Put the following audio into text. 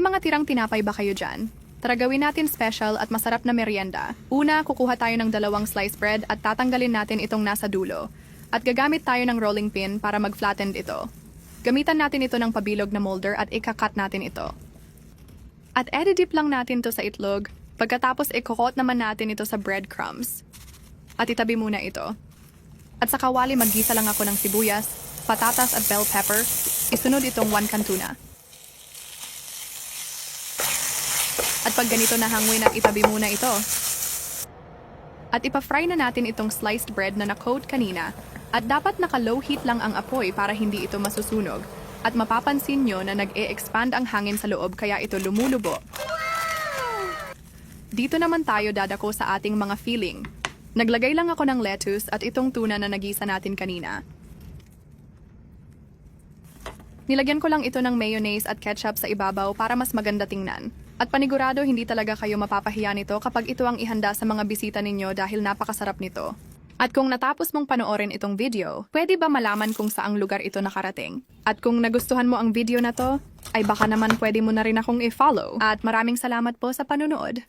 mga tirang tinapay ba kayo dyan? Tara gawin natin special at masarap na merienda. Una, kukuha tayo ng 2 slice bread at tatanggalin natin itong nasa dulo. At gagamit tayo ng rolling pin para mag-flattened ito. Gamitan natin ito ng pabilog na molder at ikakat natin ito. At edidip lang natin to sa itlog. Pagkatapos ikokot naman natin ito sa breadcrumbs. At itabi muna ito. At sa kawali maggisa lang ako ng sibuyas, patatas at bell pepper. Isunod itong 1 can tuna. At pag ganito na hangwin at itabi muna ito. At ipa-fry na natin itong sliced bread na na-coat kanina. At dapat naka-low heat lang ang apoy para hindi ito masusunog. At mapapansin nyo na nag-e-expand ang hangin sa loob kaya ito lumulubo. Dito naman tayo dadako sa ating mga filling. Naglagay lang ako ng lettuce at itong tuna na nagisa natin kanina. Nilagyan ko lang ito ng mayonnaise at ketchup sa ibabaw para mas maganda tingnan. At panigurado hindi talaga kayo mapapahiya nito kapag ito ang ihanda sa mga bisita ninyo dahil napakasarap nito. At kung natapos mong panoorin itong video, pwede ba malaman kung saang lugar ito nakarating? At kung nagustuhan mo ang video na to, ay baka naman pwede mo na rin akong i-follow. At maraming salamat po sa panonood.